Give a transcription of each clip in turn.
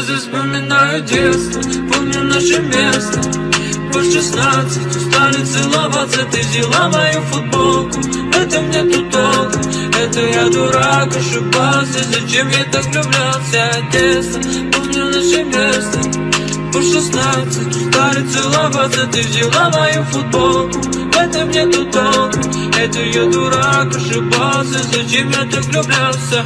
слезы, вспоминаю детство. Помню наше место. По 16 устали целоваться. Ты взяла мою футболку. Это мне тут толку. Это я дурак, ошибался. Зачем я так влюблялся? Одесса, помню наше место. По 16 устали целоваться. Ты взяла мою футболку. Это мне тут толку. Это я дурак, ошибался. Зачем я так влюблялся?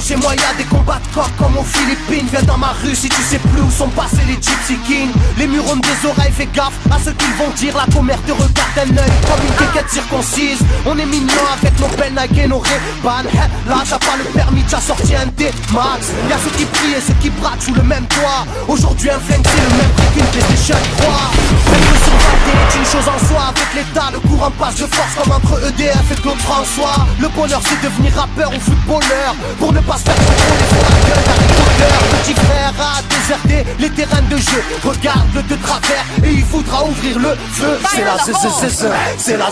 Chez moi y'a des combats de coq comme aux Philippines. Viens dans ma rue si tu sais plus où sont passés les Gypsy Kings. Les murs ont des oreilles, fais gaffe à ce qu'ils vont dire. La commère te regarde d'un œil comme une quéquette circoncise. On est mignon avec nos belles Nike et nos Ray-Ban. Là t'as pas le permis, t'as sorti un D-Max. Y'a ceux qui prient et ceux qui braquent sous le même toit. Aujourd'hui un flingue c'est le même prix qu'une PlayStation 3. Être survalidé est une chose en soi. Avec l'état le courant passe de force comme entre EDF et Claude François. Le bonheur c'est devenir rappeur ou footballeur. Pour ne pas se faire contrôler sur la gueule d'Harry Potter. Petit frère a déserté les terrains de jeu. Regarde-le de travers et il voudra ouvrir le feu. C'est la c'est la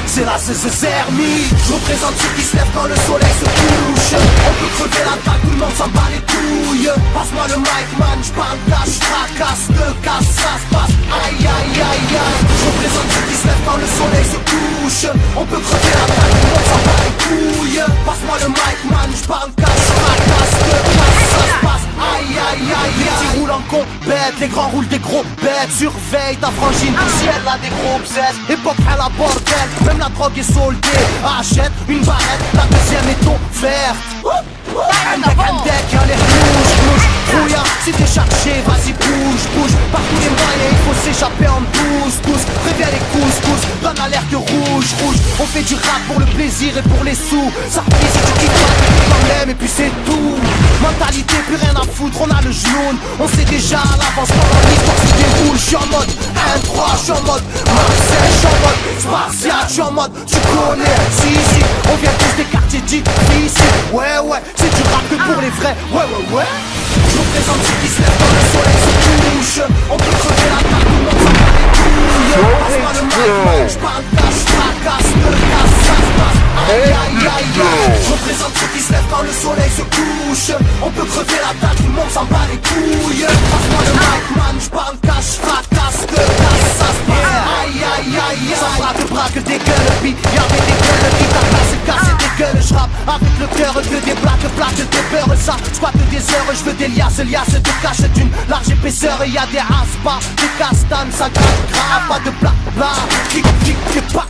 c'est la zermie. Je représente ceux qui se lèvent quand le soleil se couche. On peut crever la dalle, tout le monde s'en bat les couilles. Passe-moi le mic man, j'parle cash, fracasse, te casse, ça se passe. Aïe aïe aïe aïe. Je représente ceux qui se lèvent quand le soleil se couche. On peut crever la dalle, tout le monde s'en bat les couilles. Passe-moi le mic man, j'parle cash, fracasse, te casse, ça se passe. Aïe aïe aïe. Les petits roulent en compète, les grands roulent des gros bêtes. Surveille ta frangine, si elle a des gros bzètes. Époque à la bordel, même la drogue est soldée. Achète une barrette, la deuxième est offerte. Andek, y'a les rouges, Rouya, si t'es chargé, vas-y bouge. Par tous les moyens, il faut s'échapper en douce. Préviens les couscous, donne alerte rouge. On fait du rap pour le plaisir et pour les sous. Ça replie si tu kiffes pas, tu t'en aimes et puis c'est tout. Mentalité, plus rien à foutre, on a le genou. On sait déjà à l'avance pendant l'histoire se déroule. J'suis en mode 1-3, j'suis en mode Marseille, j'suis en mode Spartiate, j'suis en mode tu connais, si, on vient tous des quartiers difficiles. Ouais, c'est du rap que pour les vrais, ouais. Je représente ceux qui se lèvent quand le soleil se couche. On peut crever la table, tout le monde s'en bat les couilles. Passe-moi le mic, j'parle cash, fracasse, te casse, ça se passe. Aïe aïe aïe aïe. Je représente ceux qui se lèvent quand le soleil se couche. On peut crever la table, tout le monde s'en bat les couilles. Passe-moi le mic man, j'parle cash, fracasse, te casse, ça se passe. Aïe aïe aïe aïe. Ça braque des gueules, puis y'avait des gueules qui t'a cassé, des gueules. J'rappe avec le cœur que des plaques, des beurres. Ça, j'squatte des heures, j'veux des liasses de cache d'une large épaisseur. Et y'a des aspas, des castanes, ça grave, pas de blabla. Clic, pas.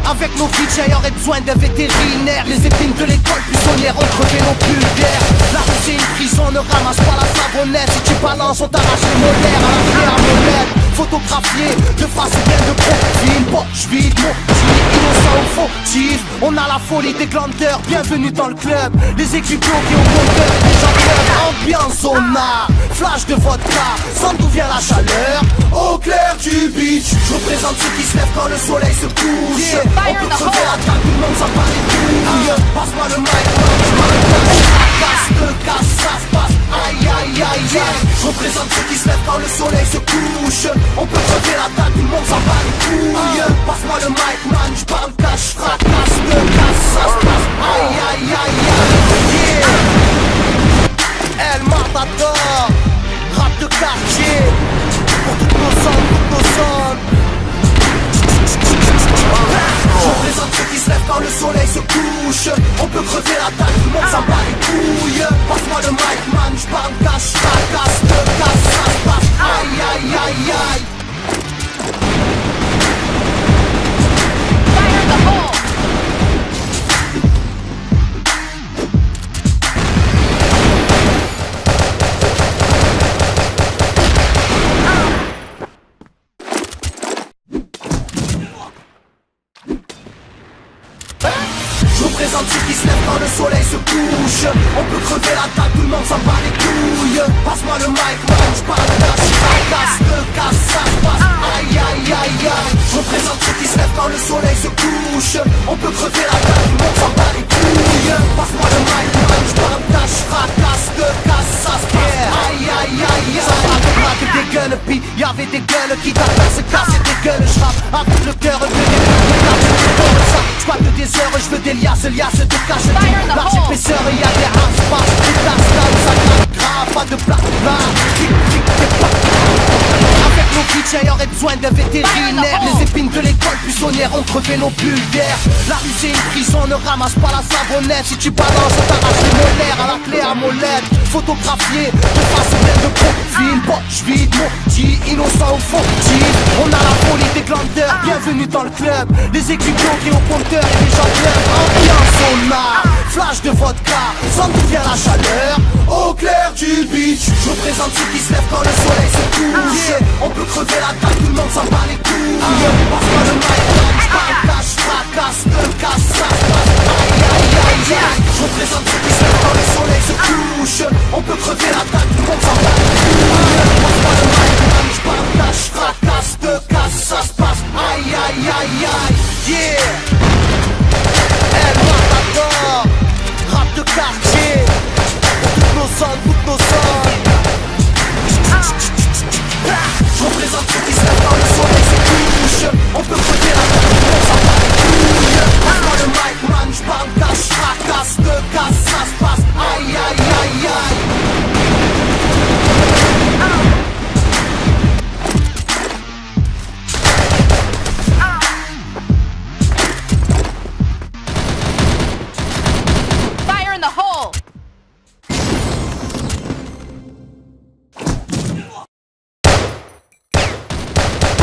Avec nos bitches, y'aurait besoin d'un vétérinaire. Les épines de l'école buissonnière ont crevé nos pulgaires. La rue c'est une prison, ne ramasse pas la savonnette. Si tu balances, on t'arrache les molaires à la fière molette. Photographié, de face ou bien de profil. Poche vide, motif, innocent ou fautif. On a la folie des glandeurs, bienvenue dans le club. Les équipes bloquées au compteur, les gens pleurent. Ambiance sonar, flash de vodka. Sans d'où vient la chaleur, au clair du beach. Je représente ceux qui se lèvent quand le soleil se couche. On peut crever la table, tout le monde s'en bat les couilles. Passe-moi le mic, casse, te casse, ça se passe. Aïe aïe aïe aïe. Je représente ceux qui se lèvent quand le soleil se couche. On peut crever la table, tout le monde s'en bat les couilles. Passe-moi le mic man, j'parle cash, fracasse, te casse, ça se passe. Aïe aïe aïe aïe. El Matador, rap de quartier. Pour toutes nos zones, Je représente ceux qui se lèvent quand le soleil se couche. On peut crever la table, tout le monde s'en bat les couilles. Passe-moi le mic, man, j'parle casse, fracasse, te casse, ça se passe. Aïe aïe aïe aïe. Je représente ceux qui se lèvent quand le soleil se couche. On peut crever la table, tout le monde s'en bat les couilles. Passe-moi le mic, man, j'parle casse, fracasse, te casse, ça se passe. Aïe aïe aïe aïe. Ça parle de bras que des gueules, pis y'avait des gueules qui t'appellent, se casser des gueules. J'rappe avec le cœur de j'squatte des heures, j'veux des liasses de cache. Large épaisseur, y'a des raspas, des places là où ça gratte grave, pas de plat, tic tic des pas. Avec nos bitches, y'aurait besoin de vétérinaires. Les épines de l'école buissonnière ont crevé nos pulvaires. La rue c'est une prison, ne ramasse pas la savonnette. Si tu balances, on t'arrache les molaires à la clé à molette. Photographié, de face ou bien de profil. Bon, j'vide, maudit, innocent ou fautif. On a la folie des glandeurs, bienvenue dans le club. Les étudiants qui ont compteur et les gens pleurent. Ambiance on a, flash de vodka, sans d'où vient la chaleur. Au clair du beach, je représente ceux qui se lèvent quand le soleil se couche. On peut crever la table, tout le monde s'en bat les couilles. Passe-moi le mic, man, j'parle cache, fracasse, te casse, ça se passe. Aïe aïe aïe aïe. Je représente ceux qui se lèvent quand le soleil se couche. On peut crever la table, tout le monde s'en bat les couilles. Passe-moi le mic, man, j'parle cache, fracasse, te casse, ça se passe. Aïe aïe aïe aïe. Yeah. El Matador, rap de quartier. Toutes nos zones, toutes nos zones. Je représente ceux qui se lèvent quand le soleil se couche. On peut crever la tête, on s'en bat les couilles. Passe-moi le mic, man, j'parle cache, fracasse, te casse, ça se passe. Aïe aïe aïe aïe. Fire in the hole!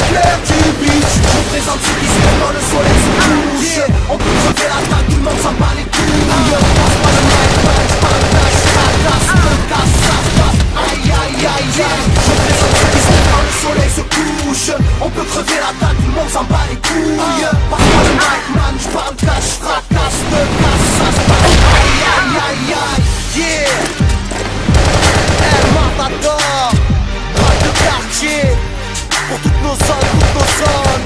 Clair du beach, je représente ceux qui se lèvent quand le soleil se couche. On peut crever la table, tout le monde s'en bat les couilles. Passe-moi le mic, man, j'parle cache, fracasse, te casse, ça se passe. Aïe aïe aïe aïe. Je représente ceux qui se lèvent quand le soleil se couche. On peut crever la table, tout le monde s'en bat les couilles. Passe-moi le mic, man, j'parle cache, fracasse, te casse, ça se passe. Aïe aïe aïe aïe. Yeah. El Matador, rap de quartier. Pour toutes nos zones, toutes nos zones.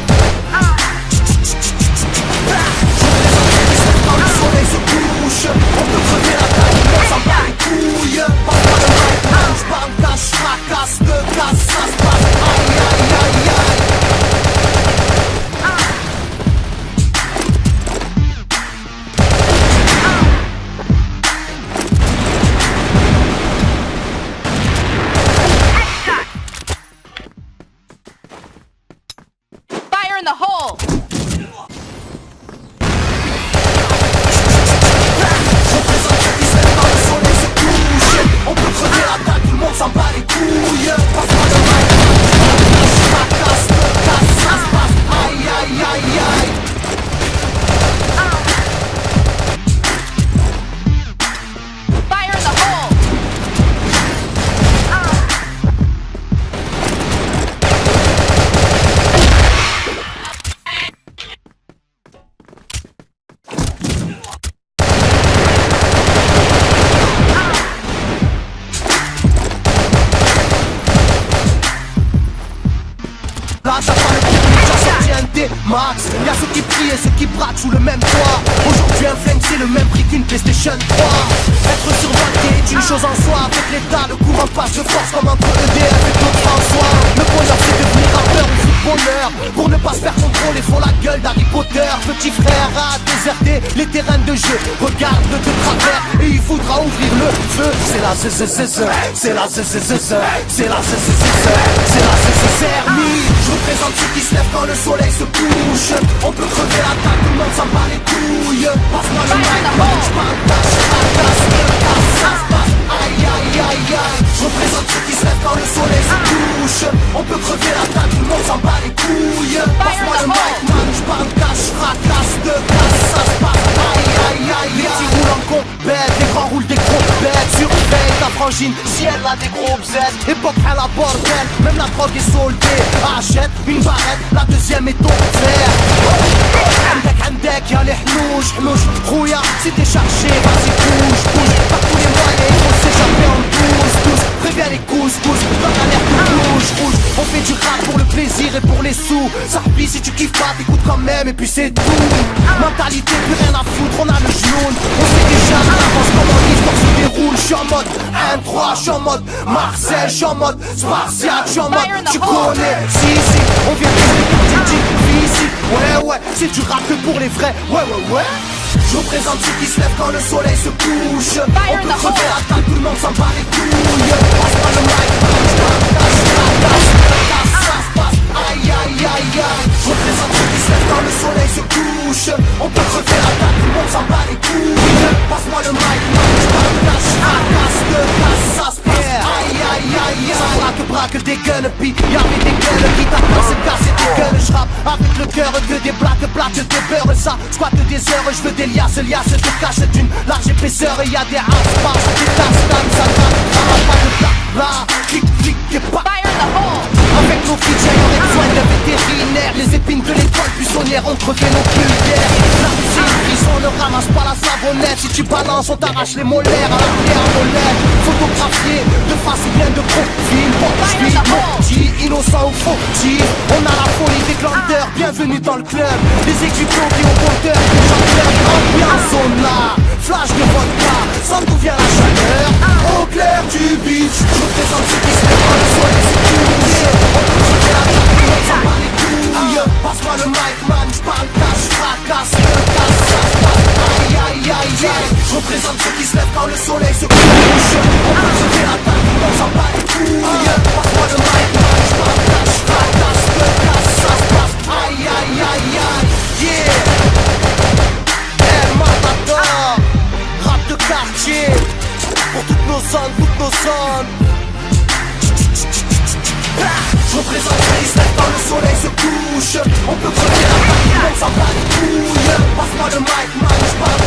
Je représente ceux qui se lèvent quand le soleil se couche. On peut crever la table, tout le monde s'en bat les couilles. Passe-moi le mic, man, j'parle cache, fracasse, te casse, ça se passe. Aïe aïe aïe aïe. Fire in the hole! Je représente ceux qui se lèvent quand le soleil se couche. On peut crever la table, tout le monde s'en bat les couilles. Passe-moi le mic, man, fracasse, te casse, ça se passe. Aïe aïe aïe aïe. Fire in the hole! Là t'as pas le public, t'as sorti un D-Max. Y'a ceux qui prient et ceux qui braquent sous le même toit. Aujourd'hui un flingue c'est le même prix qu'une PlayStation 3. Être survolté est une chose en soi. Avec l'état, le courant passe de force comme entre EDF et Claude François. Le bonheur c'est devenir rappeur ou footballeur. Pour ne pas se faire contrôler, font la gueule d'Harry Potter. Petit frère a déserté les terrains de jeu. Regarde de travers et il voudra ouvrir le feu. C'est la zzzz, c'est la zzzz, c'est la zzzz, c'est la zzzz. Je représente ceux qui se lèvent quand le soleil se couche. On peut crever la table, tout le monde s'en bat les couilles. Passe-moi le mic, man, j'parle cache, fracasse, te casse, ça se passe. Aïe aïe aïe aïe. Je représente ceux qui se lèvent quand le soleil se couche. On peut crever la table, tout le monde s'en bat les couilles. Passe-moi le mic, man, j'parle cache, fracasse, te casse, ça se passe. Aïe aïe aïe. Les petits roulent en compète, les grands roulent des gros bêtes. Surveille ta frangine, si elle a des gros bzètes. Époque à la bordel, même la drogue est soldée. Achète une barrette, la deuxième est offerte. عندك y'a les hnouches, Rouya, si t'es chargé, vas-y bouge, par tous les moyens, il faut s'échapper en douce, préviens les couscous, dans la l'air de rouge, on fait du rap pour le plaisir et pour les sous, ça replie si tu kiffes pas, t'écoutes quand même et puis c'est tout. Mentalité, plus rien à foutre, on a le genou, on sait déjà à l'avance comment l'histoire se déroule, j'suis en mode 1-3, j'suis en mode Marseille, j'suis en mode Spartiate, j'suis en mode, tu connais, si, on vient de physique, ouais, c'est du rap que pour les vrais, ouais. Je représente ceux qui se lèvent quand le soleil se couche. On peut crever la table, tout le monde s'en bat les couilles. Passe-moi le mic, ça se passe, aïe. Je représente ceux qui se lèvent quand le soleil se couche. On peut crever la table, tout le monde s'en bat les couilles. Passe-moi le mic, ça se passe, aïe. Ça braque des guns, puis y'avait des guns qui t'appellent, c'est cassé des guns. J'rappe avec le cœur que des blagues, des beurres, ça squatte des heures, je veux des liasses te cache d'une large épaisseur. Et y'a des aspas, des tasses, ça va pas de blabla, clic et pas. Fire in the hole! Avec nos features, on a besoin de vétérinaires. Les épines de l'étoile buissonnière ont crevé nos pulgaires. La musique, on ne ramasse pas la savonnette. Si tu balances, on t'arrache les molaires à la pierre molette. Photographié de face ou bien de profil. J'suis innocent ou fautif. On a la folie des glandeurs, bienvenue dans le club. Les équipements qui ont compteur, les chanteurs, ambiance on a. Flash de vodka, sans d'où vient la chaleur. Au clair du beach, je présente ceux qui se lèvent quand le soleil se couche. On peut crever la table, tout le monde s'en bat les couilles. Passe-moi le mic man, j'parle cash, fracasse, le casse, ça se passe, aïe. Je représente ceux qui se lèvent quand le soleil se couche. On peut crever la table, tout le monde s'en bat les couilles. Passe-moi le mic man, j'parle cash, fracasse, le casse, ça se passe, aïe. Yeah. El Matador, rap de quartier, pour toutes nos zones. Je représente les lèvres quand le soleil se couche. On peut crever la table, tout le monde s'en bat les couilles. Passe-moi le mic man, j'parle